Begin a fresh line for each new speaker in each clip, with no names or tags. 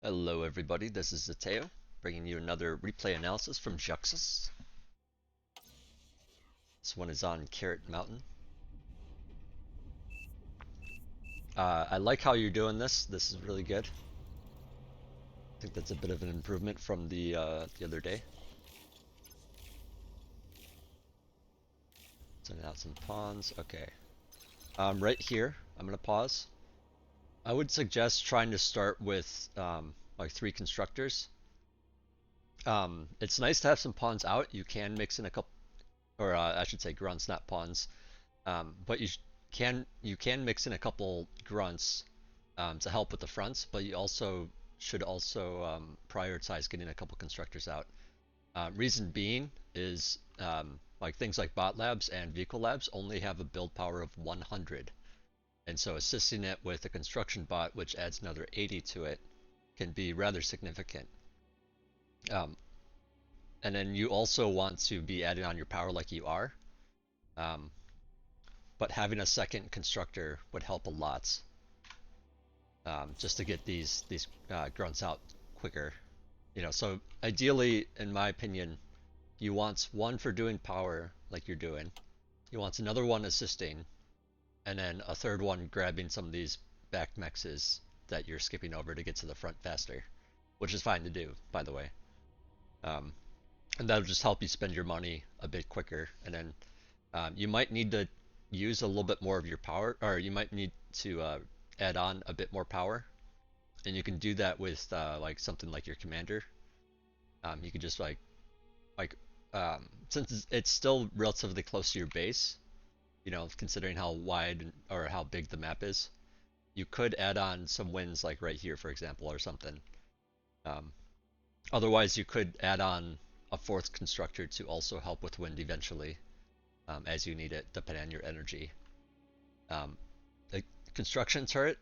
Hello everybody, this is Zateo, bringing you another replay analysis from Gioxsus. This one is on Carrot Mountain. I like how you're doing this. This is really good. I think that's a bit of an improvement from the other day. Sending out some pawns. Okay. Right here, I'm gonna pause. I would suggest trying to start with like 3 constructors. It's nice to have some pawns out. You can mix in a couple, or I should say grunts, not pawns. But you can mix in a couple grunts to help with the fronts, but you also should also prioritize getting a couple constructors out. Reason being is like things like bot labs and vehicle labs only have a build power of 100, and so assisting it with a construction bot, which adds another 80 to it, can be rather significant. Um, and then you also want to be adding on your power like you are. Um, but having a second constructor would help a lot, just to get these grunts out quicker. So ideally, in my opinion, you want one for doing power like you're doing. You want another one assisting, and then a third one grabbing some of these back mexes that you're skipping over to get to the front faster, which is fine to do, by the way. And that'll just help you spend your money a bit quicker, and then you might need to use a little bit more of your power, or you might need to add on a bit more power, and you can do that with like something like your commander. You could just like since it's still relatively close to your base, considering how wide or how big the map is, you could add on some winds like right here, for example, or something. Um, Otherwise, you could add on a fourth constructor to also help with wind eventually, as you need it, depending on your energy. The construction turret,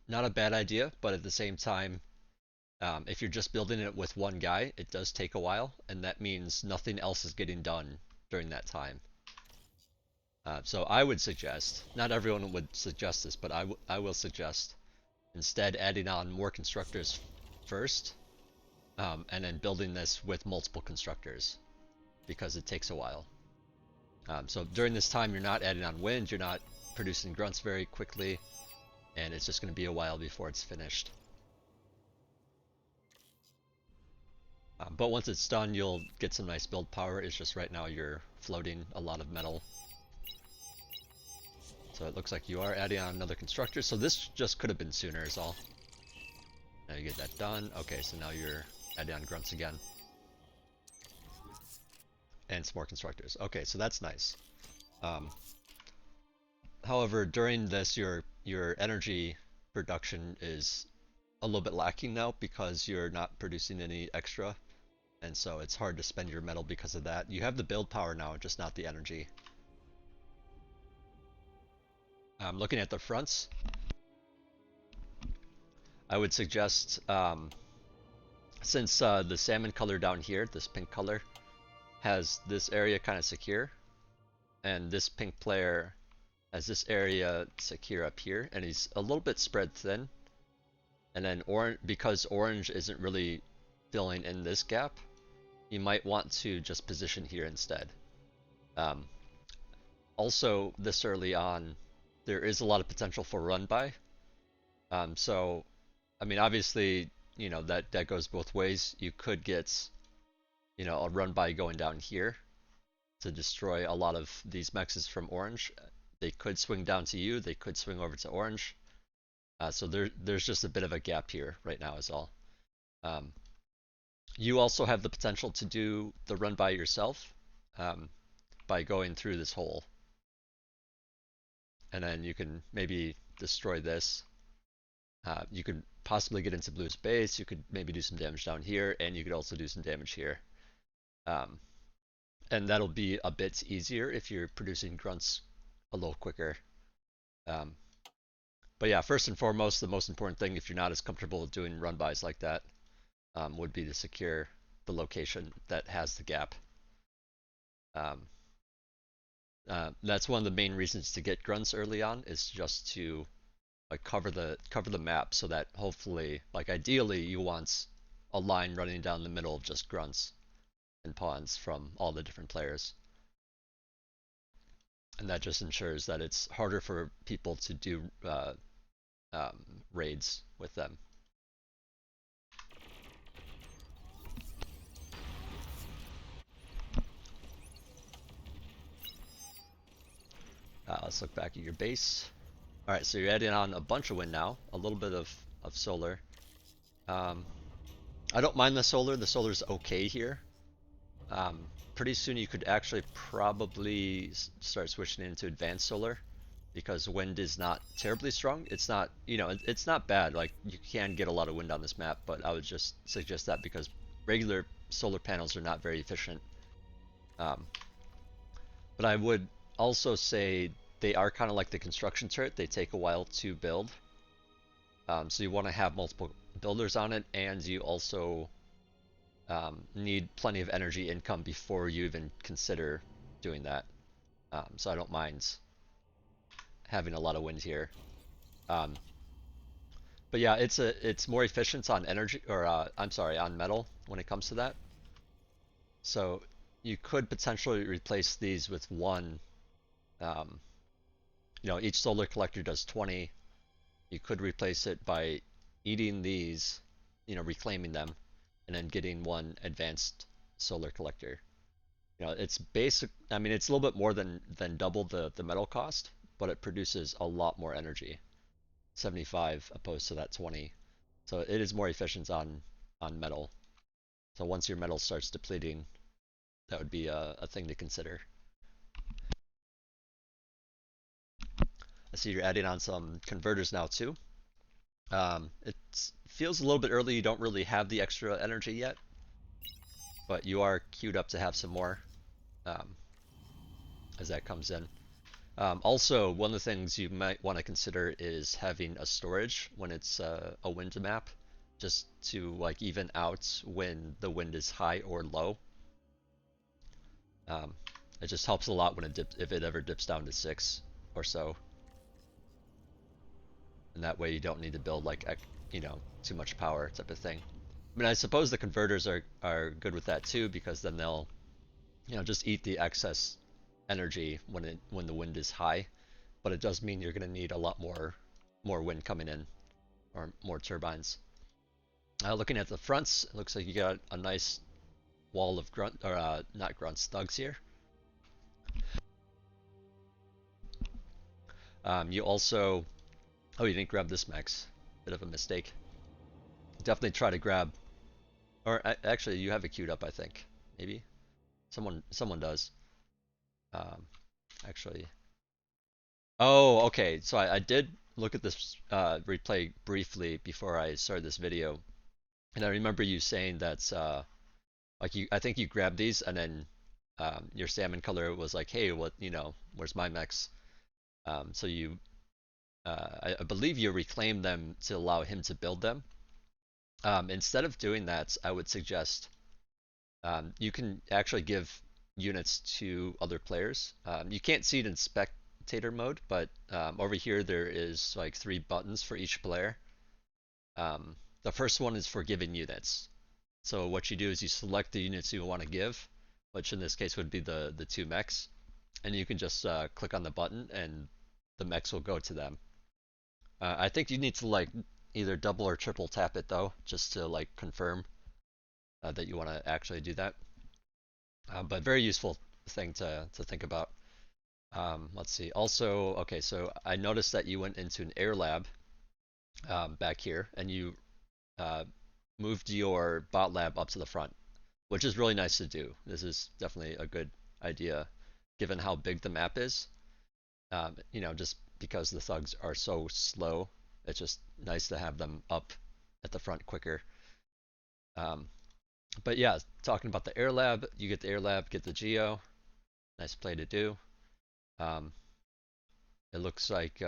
not a bad idea, but at the same time, if you're just building it with one guy, it does take a while, and that means nothing else is getting done during that time. So I would suggest, not everyone would suggest this, but I will suggest instead adding on more constructors first, and then building this with multiple constructors, because it takes a while. So during this time, you're not adding on wind, you're not producing grunts very quickly, and it's just going to be a while before it's finished. But once it's done, you'll get some nice build power. It's just right now you're floating a lot of metal. So it looks like you are adding on another constructor, so this just could have been sooner is all. Now you get that done. Okay, so now you're adding on grunts again. And some more constructors. Okay, so that's nice. However, during this, your energy production is a little bit lacking now because you're not producing any extra, and so it's hard to spend your metal because of that. You have the build power now, just not the energy. Looking at the fronts, I would suggest, since the salmon color down here, this pink color, has this area kind of secure, and this pink player has this area secure up here, and he's a little bit spread thin. And then orange, because orange isn't really filling in this gap, you might want to just position here instead. Also, this early on, there is a lot of potential for run by. So, I mean, obviously, that goes both ways. You could get, a run by going down here to destroy a lot of these mexes from orange. They could swing down to you. They could swing over to orange. So there's just a bit of a gap here right now is all. You also have the potential to do the run by yourself, by going through this hole. And then you can maybe destroy this. You could possibly get into blue's base. You could maybe do some damage down here, and you could also do some damage here. And that'll be a bit easier if you're producing grunts a little quicker. But yeah, first and foremost, the most important thing, if you're not as comfortable with doing run-bys like that, would be to secure the location that has the gap. That's one of the main reasons to get grunts early on, is just to like cover the map so that hopefully, like ideally, you want a line running down the middle of just grunts and pawns from all the different players, and that just ensures that it's harder for people to do raids with them. Let's look back at your base. All right, so you're adding on a bunch of wind now, a little bit of solar. Um, I don't mind the solar. The solar's okay here. Um, Pretty soon you could actually probably start switching into advanced solar because wind is not terribly strong. It's not, it's not bad. Like you can get a lot of wind on this map, but I would just suggest that because regular solar panels are not very efficient. Um, but I would also say they are kind of like the construction turret. They take a while to build. So you want to have multiple builders on it, and you also need plenty of energy income before you even consider doing that. So I don't mind having a lot of wind here. Um, but yeah, it's more efficient on energy, or I'm sorry, on metal when it comes to that. So you could potentially replace these with one. Um, each solar collector does 20. You could replace it by eating these, reclaiming them, and then getting one advanced solar collector. It's basic. I mean, it's a little bit more than double the metal cost, but it produces a lot more energy. 75 opposed to that 20. So it is more efficient on metal. So once your metal starts depleting, that would be a thing to consider. I see you're adding on some converters now too. It feels a little bit early. You don't really have the extra energy yet, but you are queued up to have some more um, as that comes in. Also, one of the things you might want to consider is having a storage when it's a wind map, just to like even out when the wind is high or low. Um, it just helps a lot when if it ever dips down to 6 or so, and that way you don't need to build like too much power type of thing. I mean, I suppose the converters are good with that too because then they'll just eat the excess energy when the wind is high, but it does mean you're going to need a lot more wind coming in or more turbines. Looking at the fronts, it looks like you got a nice wall of grunt or not grunts, thugs here. You also, oh, you didn't grab this max. Bit of a mistake. Definitely try to grab, or actually, you have it queued up, I think. Maybe someone does. Um, actually, oh, okay. So I did look at this replay briefly before I started this video, and I remember you saying that like I think you grabbed these and then your salmon color was like, hey, where's my mechs? So I believe you reclaimed them to allow him to build them. Instead of doing that, I would suggest you can actually give units to other players. You can't see it in spectator mode, but over here there is like 3 buttons for each player. The first one is for giving units. So what you do is you select the units you want to give, which in this case would be the 2 mechs, and you can just click on the button and the mechs will go to them. I think you need to like either double or triple tap it though, just to like confirm that you want to actually do that. But very useful thing to think about. Let's see. Also, okay, so I noticed that you went into an air lab back here, and you uh, moved your bot lab up to the front, which is really nice to do. This is definitely a good idea, given how big the map is. Just because the thugs are so slow, it's just nice to have them up at the front quicker. Um, but yeah, talking about the air lab, you get the air lab, get the geo. Nice play to do. Um, it looks like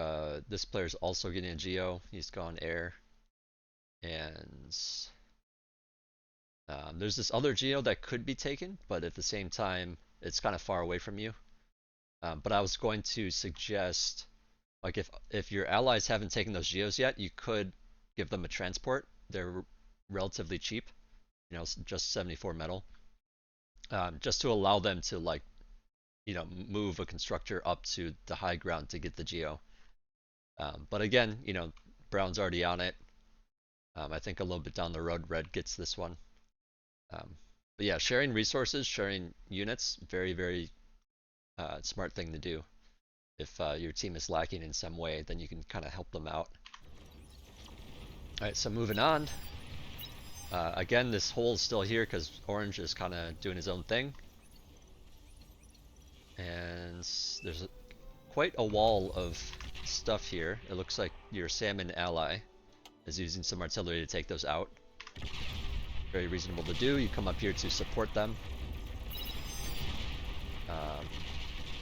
this player's also getting a geo. He's gone air, and there's this other geo that could be taken, but at the same time, it's kind of far away from you. But I was going to suggest Like if your allies haven't taken those geos yet, you could give them a transport. They're relatively cheap, you know, just 74 metal, just to allow them to like, you know, move a constructor up to the high ground to get the geo. But again, you know, Brown's already on it. I think a little bit down the road, Red gets this one. Um, but yeah, sharing resources, sharing units, very, very smart thing to do. If your team is lacking in some way, then you can kind of help them out. All right, so moving on. Again, this hole is still here because Orange is kind of doing his own thing. And there's quite a wall of stuff here. It looks like your Salmon ally is using some artillery to take those out. Very reasonable to do. You come up here to support them.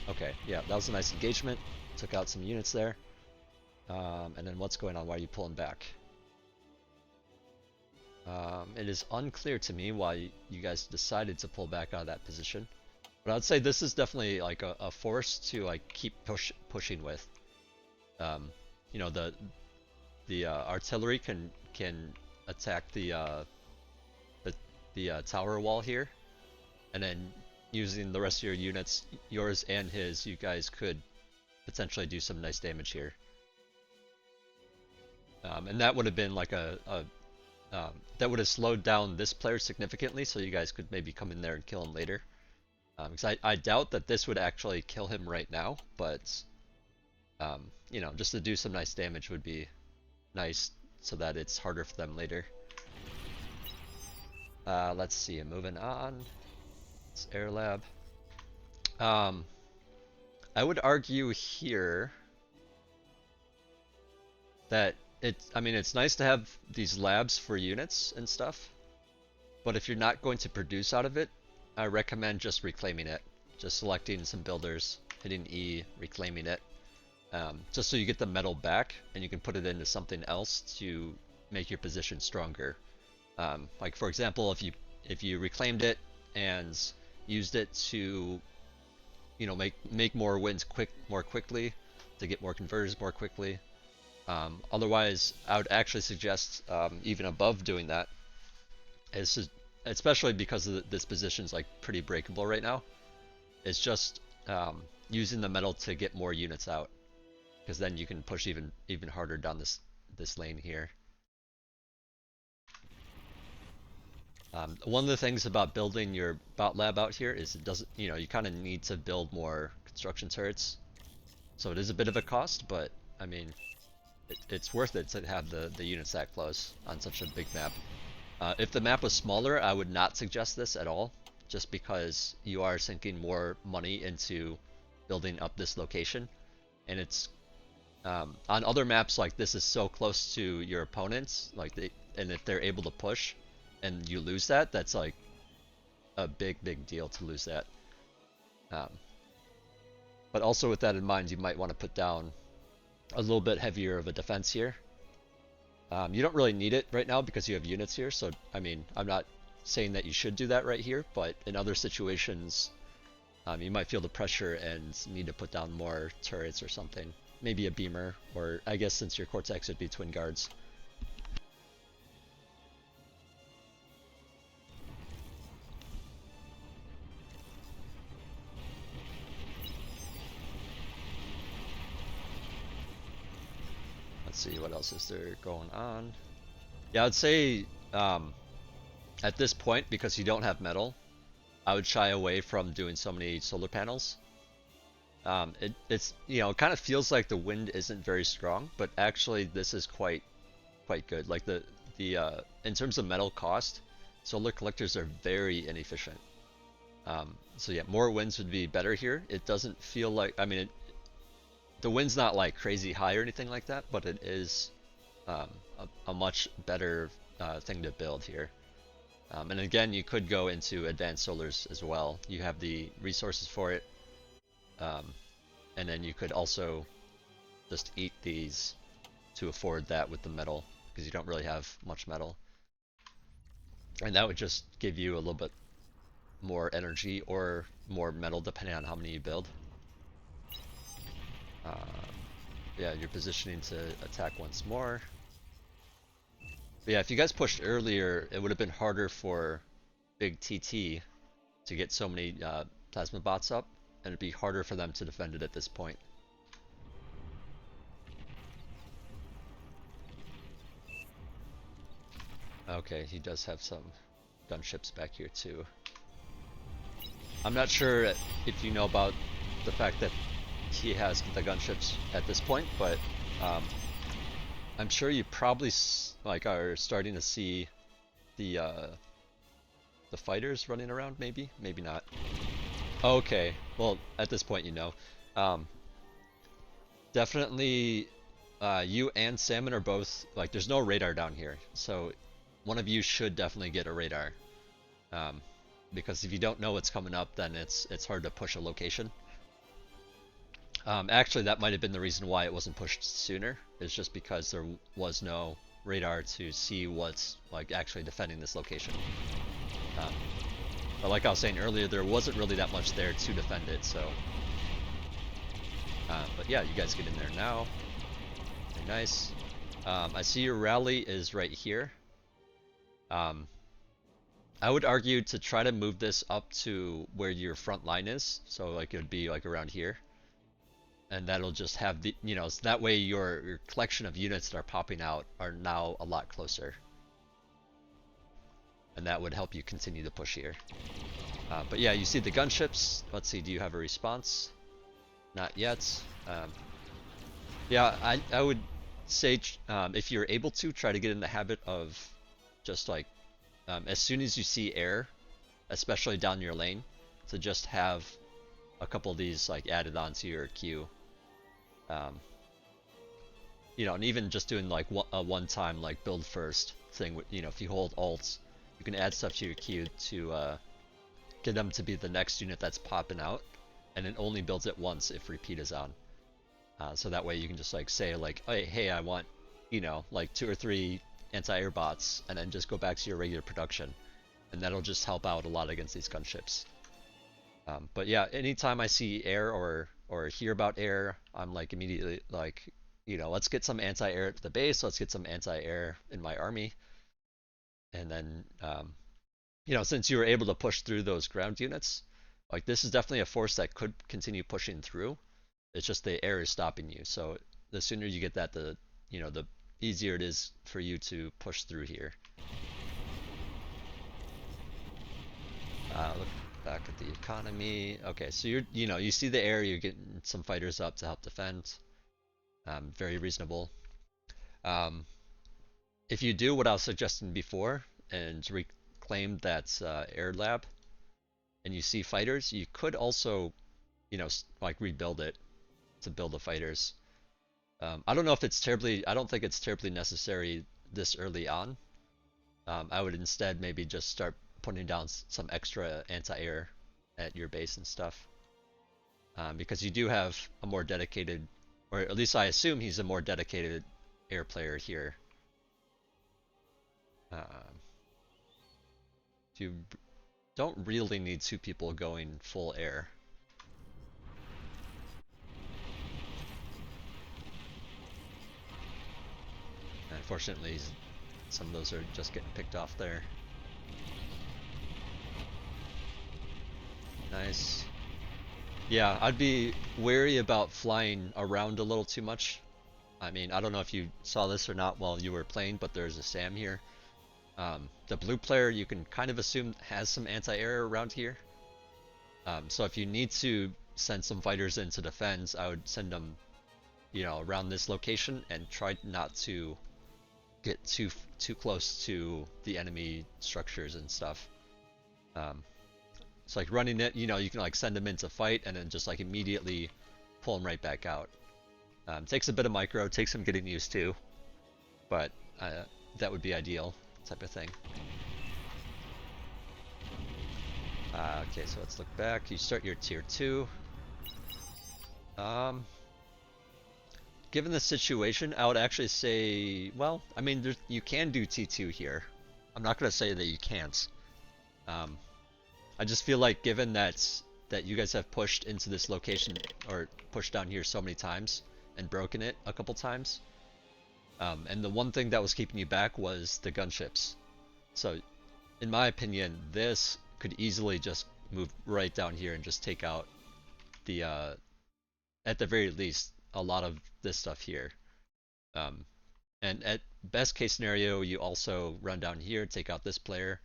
Okay, yeah, that was a nice engagement. Took out some units there. And then what's going on? Why are you pulling back? It is unclear to me why you guys decided to pull back out of that position. But I'd say this is definitely like a force to like keep pushing with. You know, the artillery can attack the tower wall here, and then using the rest of your units, yours and his, you guys could potentially do some nice damage here. And that would have been like that would have slowed down this player significantly, so you guys could maybe come in there and kill him later. Because I doubt that this would actually kill him right now, but you know, just to do some nice damage would be nice so that it's harder for them later. Let's see, moving on. It's Air Lab. I would argue here that I mean, it's nice to have these labs for units and stuff, but if you're not going to produce out of it, I recommend just reclaiming it. Just selecting some builders, hitting E, reclaiming it, just so you get the metal back and you can put it into something else to make your position stronger. Like for example, if you reclaimed it and used it to, you know, make more wins more quickly, to get more conversions more quickly. Otherwise, I would actually suggest even above doing that, especially because this position is like pretty breakable right now. It's just using the metal to get more units out, because then you can push even harder down this lane here. One of the things about building your bot lab out here is it doesn't, you know, you kind of need to build more construction turrets, so it is a bit of a cost, but I mean, it's worth it to have the units that close on such a big map. If the map was smaller, I would not suggest this at all, just because you are sinking more money into building up this location, and it's on other maps like this is so close to your opponents, like and if they're able to push, and you lose that, that's like a big deal to lose that. But also with that in mind, you might want to put down a little bit heavier of a defense here. You don't really need it right now because you have units here, so I mean, I'm not saying that you should do that right here, but in other situations, you might feel the pressure and need to put down more turrets or something. Maybe a beamer, or I guess since your Cortex would be twin guards. Let's see, what else is there going on? Yeah, I'd say at this point, because you don't have metal, I would shy away from doing so many solar panels. It's, you know, it kind of feels like the wind isn't very strong, but actually this is quite good. Like the in terms of metal cost, solar collectors are very inefficient. So yeah, more winds would be better here. It doesn't feel like, I mean, the wind's not like crazy high or anything like that, but it is a much better thing to build here. And again, you could go into advanced solars as well. You have the resources for it. And then you could also just eat these to afford that with the metal, because you don't really have much metal. And that would just give you a little bit more energy or more metal depending on how many you build. Yeah, you're positioning to attack once more. But yeah, if you guys pushed earlier, it would have been harder for big TT to get so many plasma bots up, and it'd be harder for them to defend it at this point. Okay, he does have some gunships back here too. I'm not sure if you know about the fact that he has the gunships at this point, but um, I'm sure you probably like are starting to see the uh, the fighters running around. Maybe not. Okay, well at this point you know. Um, Definitely, you and Salmon are both like there's no radar down here, so one of you should definitely get a radar. Um, because if you don't know what's coming up, then it's hard to push a location. Actually, that might have been the reason why it wasn't pushed sooner. It's just because there was no radar to see what's like actually defending this location. Um, but like I was saying earlier, there wasn't really that much there to defend it. So, but yeah, you guys get in there now. Very nice. I see your rally is right here. Um, I would argue to try to move this up to where your front line is. So like it would be like around here. And that'll just have the, so that way your collection of units that are popping out are now a lot closer. And that would help you continue to push here. But yeah, you see the gunships. Let's see, do you have a response? Not yet. Yeah, I would say if you're able to, try to get in the habit of just like, as soon as you see air, especially down your lane, to just have a couple of these like added onto your queue. And even just doing like a one-time like build first thing. If you hold alt, you can add stuff to your queue to get them to be the next unit that's popping out, and it only builds it once if repeat is on. So that way you can just like say like, hey, I want, like 2 or 3 anti-air bots, and then just go back to your regular production, and that'll just help out a lot against these gunships. But yeah, anytime I see air or hear about air, I'm like immediately like, let's get some anti-air at the base. Let's get some anti-air in my army, and then since you were able to push through those ground units, like this is definitely a force that could continue pushing through. It's just the air is stopping you. So the sooner you get that, the easier it is for you to push through here. Look back at the economy. Okay, so you see the air, you're getting some fighters up to help defend. Very reasonable. Um, if you do what I was suggesting before and reclaim that air lab, and you see fighters, you could also, like rebuild it to build the fighters. I don't know if it's terribly. I don't think it's terribly necessary this early on. I would instead maybe just start putting down some extra anti-air at your base and stuff, because you do have a more dedicated, or at least I assume he's a more dedicated air player here. You don't really need 2 people going full air. Unfortunately, some of those are just getting picked off there. Nice. Yeah, I'd be wary about flying around a little too much. I mean, I don't know if you saw this or not while you were playing, but there's a Sam here. The blue player, you can kind of assume has some anti-air around here. So if you need to send some fighters in to defend, I would send them, around this location and try not to get too close to the enemy structures and stuff. It's like running it, you can like send them in to fight and then just like immediately pull them right back out. Takes a bit of micro, takes some getting used to, but that would be ideal type of thing. Okay, so let's look back. You start your tier 2. Given the situation, I would actually say, well, I mean, you can do T2 here. I'm not going to say that you can't. I just feel like given that you guys have pushed into this location or pushed down here so many times, and broken it a couple times. And the one thing that was keeping you back was the gunships. So, in my opinion, this could easily just move right down here and just take out the, at the very least, a lot of this stuff here. Um, and at best case scenario, you also run down here, take out this player,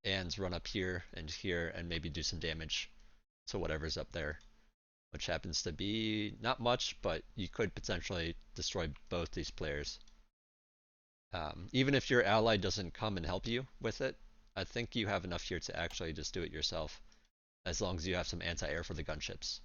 and run up here and maybe do some damage to whatever's up there, which happens to be not much, but you could potentially destroy both these players. Even if your ally doesn't come and help you with it, I think you have enough here to actually just do it yourself, as long as you have some anti-air for the gunships.